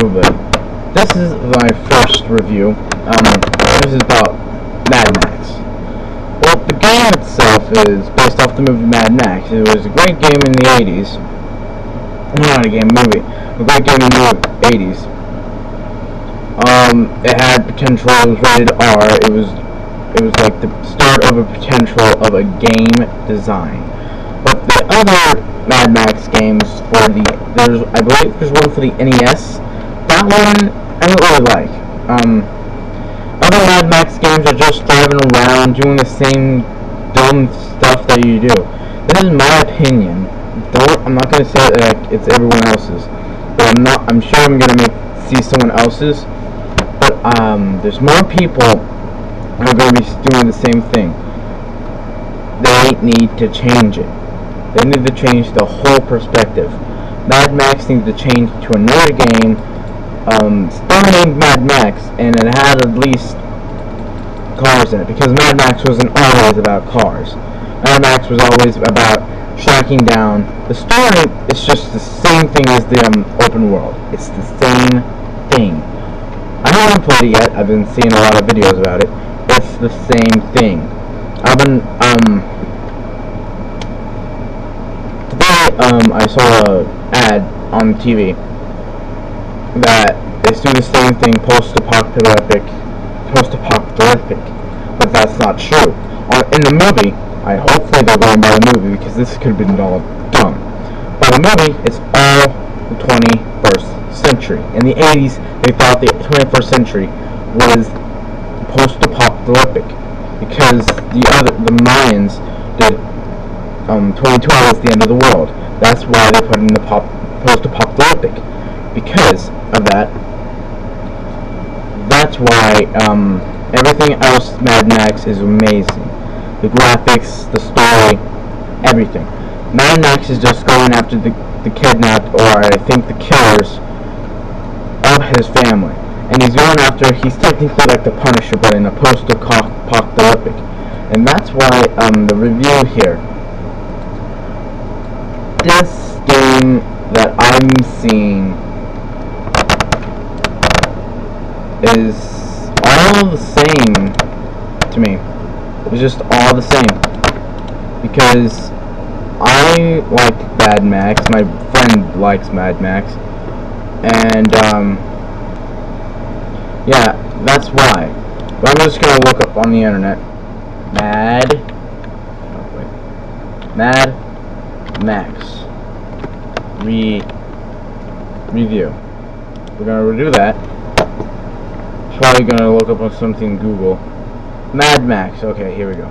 movie. This is my first review. This is about Mad Max. Well, the game itself is based off the movie Mad Max. It was a great game in the 80s. Not a game, movie. A great game in the 80s. It had potential. It was rated R. It was like the start of a potential of a game design. But the other Mad Max games I believe there's one for the NES. That one I don't really like. Other Mad Max games are just driving around doing the same dumb stuff that you do. This is my opinion. I'm not gonna say that it's everyone else's, but I'm sure I'm gonna see someone else's. But there's more people who are gonna be doing the same thing. They need to change it. They need to change the whole perspective. Mad Max needs to change to another game, still named Mad Max, and it had at least cars in it, because Mad Max wasn't always about cars. Mad Max was always about tracking down. The story is just the same thing as the open world. It's the same thing. I haven't played it yet. I've been seeing a lot of videos about it. It's the same thing. I saw an ad on TV that is doing the same thing, post-apocalyptic, but that's not true. In the movie, hopefully they're going by the movie, because this could have been all dumb. By the movie, it's all the 21st century. In the 80s, they thought the 21st century was post-apocalyptic, because the Mayans did 22 hours at the end of the world. That's why they put in the post-apocalyptic. Because of that. That's why everything else Mad Max is amazing. The graphics, the story, everything. Mad Max is just going after the kidnapped, or I think the killers of his family. And he's technically like the Punisher, but in a post-apocalyptic. And that's why the review here. This game that I'm seeing is all the same to me. It's just all the same. Because I like Mad Max, my friend likes Mad Max, and yeah, that's why. But I'm just gonna look up on the internet Mad Max review. We're gonna do that. Probably gonna look up on something in Google. Mad Max. Okay, here we go.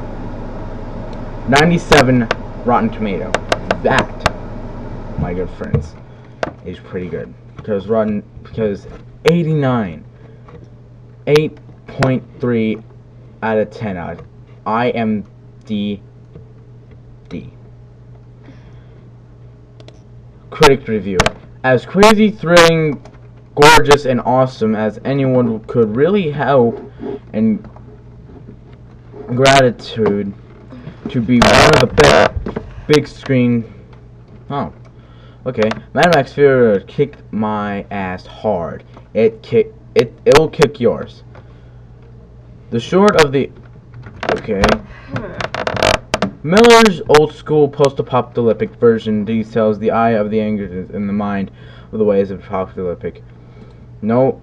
97 Rotten Tomato. That, my good friends, is pretty good, because 89, 8.3 out of 10 out of IMDb. Critic review. As crazy, thrilling, gorgeous, and awesome as anyone could really hope, and gratitude to be one of the best big screen. Oh, okay. Mad Max Fury kicked my ass hard. It'll kick yours. The short of the okay. Miller's old school post-apocalyptic version details the eye of the anger in the mind of the ways of apocalyptic. No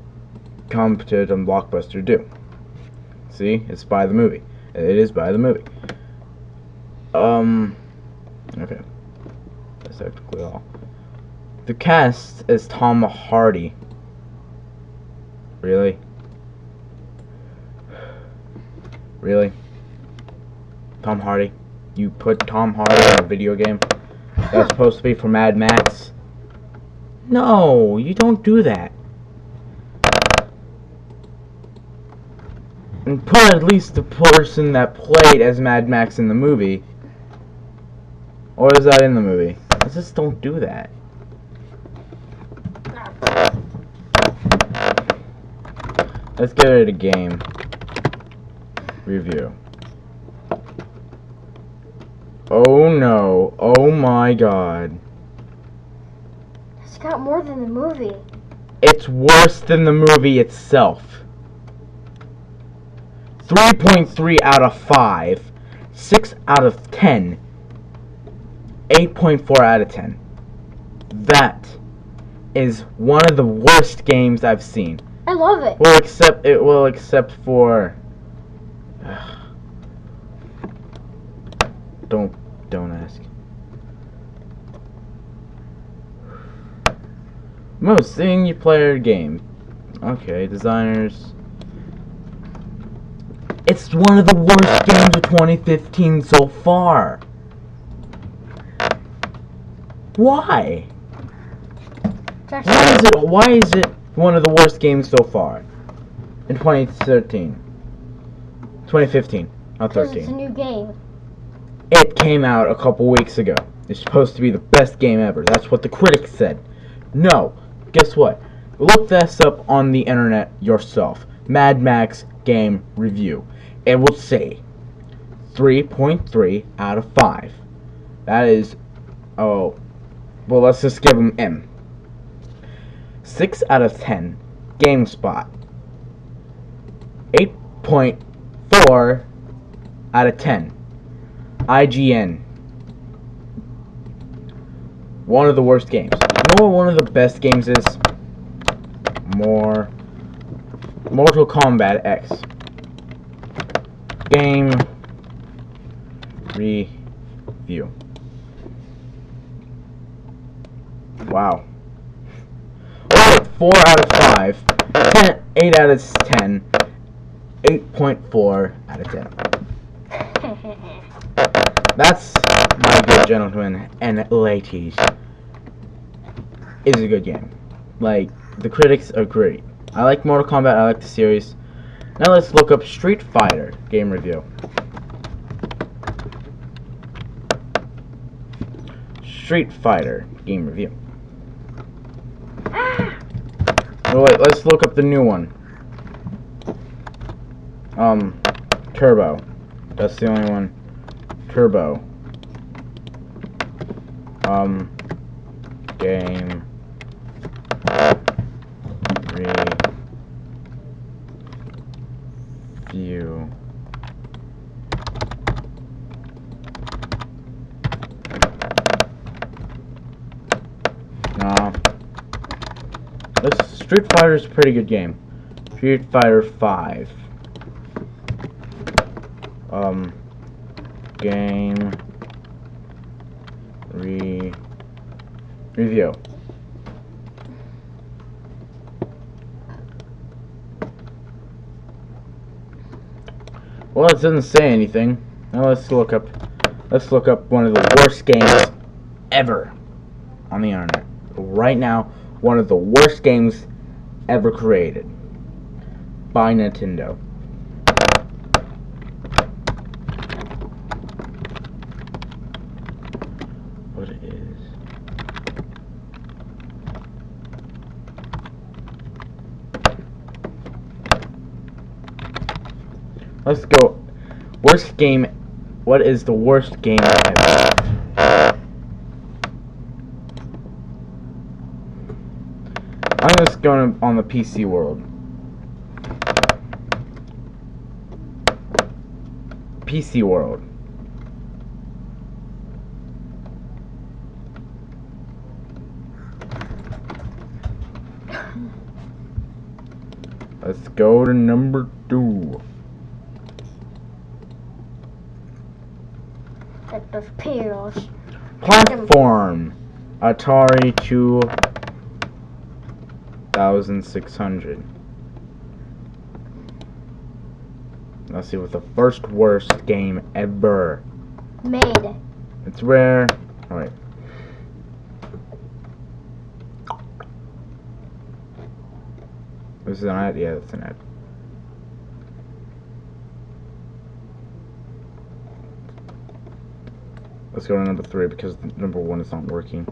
competitive blockbuster do. See, it's by the movie. It is by the movie. Okay. That's technically all. The cast is Tom Hardy. Really? Really? Tom Hardy? You put Tom Hardy in a video game that's supposed to be for Mad Max? No, you don't do that. And put at least the person that played as Mad Max in the movie. Or is that in the movie? I just don't do that. Let's get it a game review. Oh no. Oh my god. It's got more than the movie. It's worse than the movie itself. 3.3 out of 5. 6 out of 10. 8.4 out of 10. That is one of the worst games I've seen. I love it. Well, except for don't ask. Most single player game. Okay, designers. It's one of the worst games of 2015 so far. Why? Why is it one of the worst games so far in 2015, not 13? Because it's a new game. It came out a couple weeks ago. It's supposed to be the best game ever. That's what the critics said. No. Guess what? Look this up on the internet yourself. Mad Max game review. It will say 3.3 out of 5. That is, oh, well, let's just give them M. 6 out of 10. GameSpot. 8.4 out of 10. IGN. One of the worst games. You know what one of the best games is? Mortal Kombat X. Game review. Wow. Alright, 4 out of 5. 8 out of 10. 8.4 out of 10. That's, my good gentlemen and ladies, is a good game. Like, the critics agree. I like Mortal Kombat, I like the series. Now let's look up Street Fighter game review. Street Fighter game review. Oh wait, let's look up the new one. Turbo. That's the only one. Turbo. Game review. No. This Street Fighter is a pretty good game. Street Fighter 5. Game review. Well, it doesn't say anything. Now let's look up one of the worst games ever on the internet. Right now, one of the worst games ever created by Nintendo. What it is? Let's go. Worst game. What is the worst game ever? I'm just going on the PC world. PC world. Let's go to number 2. Like those pillows. Platform. Atari 2600. Let's see what the first worst game ever Made. It's rare. Alright. This is an ad? Yeah, that's an ad. Let's go to number 3 because number 1 is not working.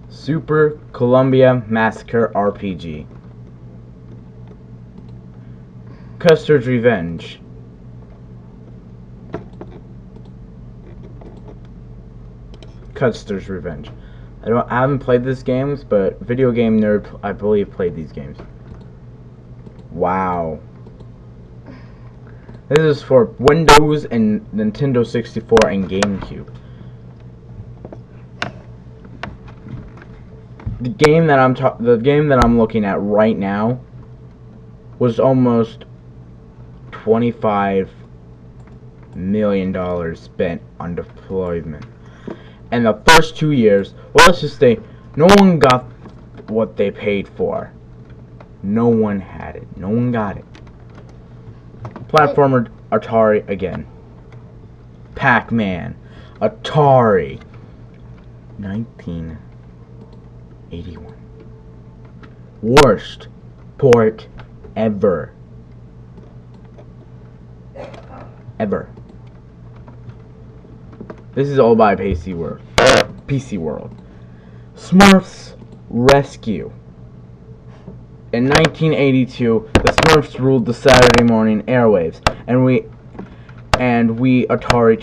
Super Columbia Massacre RPG. Custer's Revenge. Custer's Revenge. I haven't played these games, but Video Game Nerd, I believe, played these games. Wow. This is for Windows and Nintendo 64 and GameCube. The game that I'm looking at right now was almost $25 million spent on deployment. And the first 2 years, well, let's just say, no one got what they paid for. No one had it. No one got it. Platformer Atari again. Pac-Man. Atari. 1981. Worst port ever. Ever. This is all by PC World. PC World. Smurfs Rescue. In 1982, the Smurfs ruled the Saturday morning airwaves, and we Atari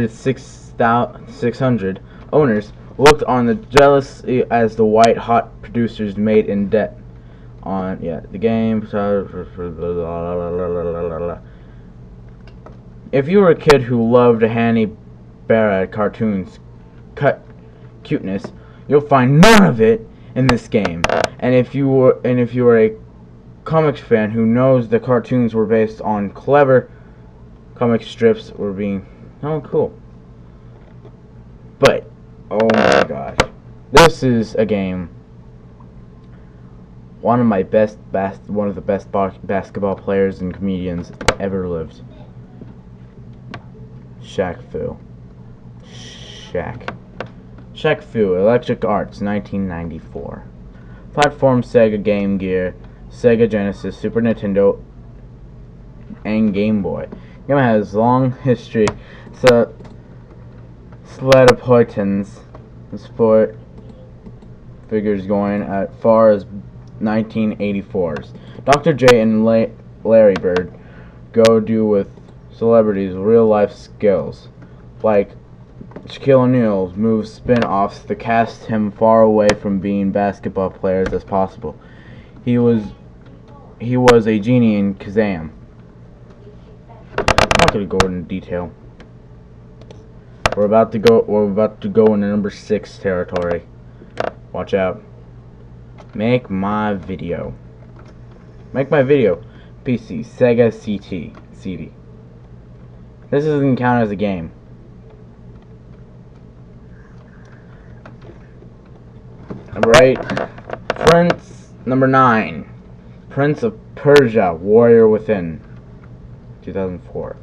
600 owners looked on the jealously as the white-hot producers made in debt on the game. If you were a kid who loved Hanna-Barbera cartoons, cuteness, you'll find none of it in this game. And if you were a comics fan who knows the cartoons were based on clever comic strips were being cool. But oh my gosh, this is a game. One of the best basketball players and comedians ever lived. Shaq Fu, Electric Arts, 1994. Platform Sega Game Gear, Sega Genesis, Super Nintendo, and Game Boy. The game has long history. So, Slatopoitans, the sport figures going as far as 1984's. Dr. J and Larry Bird go do with celebrities real life skills, like Shaquille O'Neal's move spin-offs that cast him far away from being basketball players as possible. He was a genie in Kazam. I'm not gonna go into detail. We're about to go into number 6 territory. Watch out. Make my video. PC, Sega CD. This doesn't count as a game. Number 8, number 9, Prince of Persia, Warrior Within, 2004.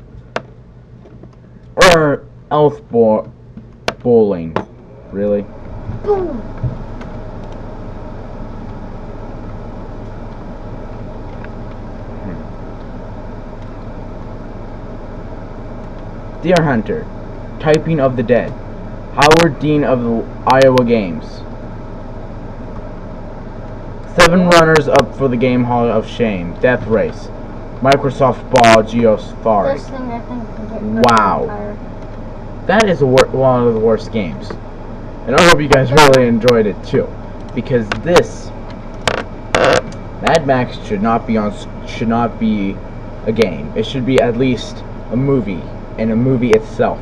Or Elf Bowling, really? Boom. Deer Hunter, Typing of the Dead, Howard Dean of the Iowa Games. 7 runners up for the Game Hall of Shame, Death Race, Microsoft Ball Geosafari. This thing I think can get Wow. That is one of the worst games. And I hope you guys really enjoyed it too. Because this Mad Max should not be a game. It should be at least a movie, and a movie itself.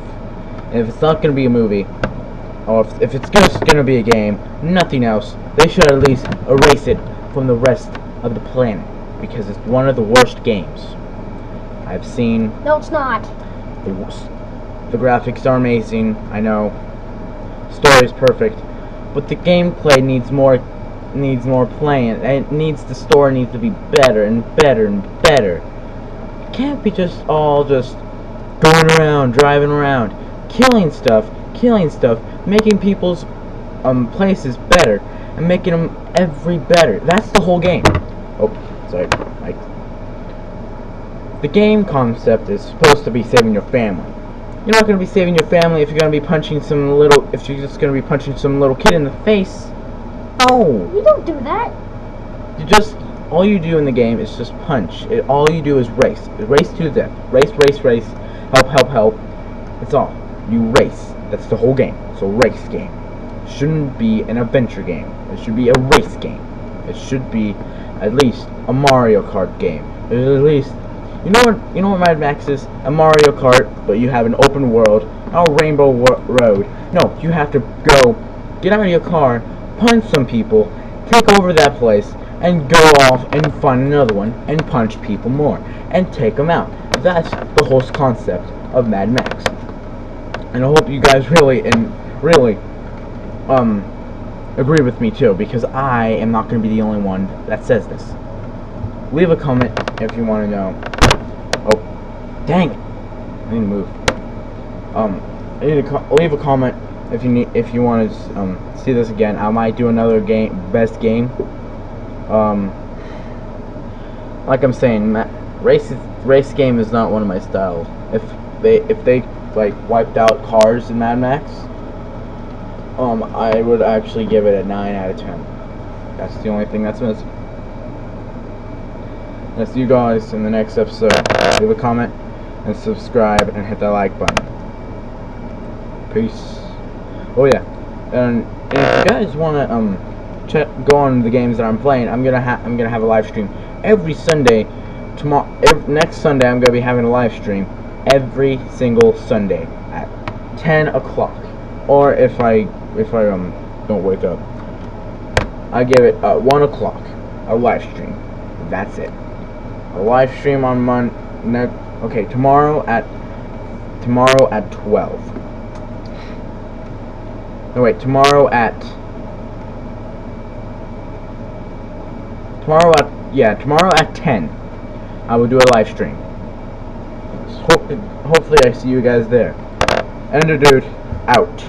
And if it's not going to be a movie, or if it's just going to be a game, nothing else, they should at least erase it from the rest of the planet, because it's one of the worst games I've seen. No, it's not. The graphics are amazing, I know. Story is perfect, but the gameplay needs more playing, and the story needs to be better and better and better. It can't be just going around, driving around, killing stuff, making people's places better, and making them every better. That's the whole game. Oh, sorry. The game concept is supposed to be saving your family. You're not going to be saving your family if you're going to be punching some little kid in the face. No. You don't do that. All you do in the game is just punch. All you do is race. Race to death. Race. Help. It's all. You race. That's the whole game. It's a race game. It shouldn't be an adventure game. It should be a race game. It should be at least a Mario Kart game. At least, you know what Mad Max is? A Mario Kart, but you have an open world, not a rainbow road. No, you have to go, get out of your car, punch some people, take over that place, and go off and find another one, and punch people more, and take them out. That's the whole concept of Mad Max. And I hope you guys really agree with me too, because I am not going to be the only one that says this. Leave a comment if you want to know. Oh, dang it! I need to move. Leave a comment if you want to see this again. I might do another best game. Like I'm saying, race game is not one of my styles. If they like wiped out cars in Mad Max, I would actually give it a 9 out of 10. That's the only thing that's missing. And I'll see you guys in the next episode. Leave a comment and subscribe and hit that like button. Peace. Oh yeah, and if you guys wanna go on the games that I'm playing, I'm gonna have a live stream every Sunday. Next Sunday I'm gonna be having a live stream every single Sunday at 10 o'clock. Or if I don't wake up, I give it 1 o'clock, a live stream. That's it. A live stream on tomorrow at 12. No wait, tomorrow at 10. I will do a live stream. Hopefully I see you guys there. Ender Dude out.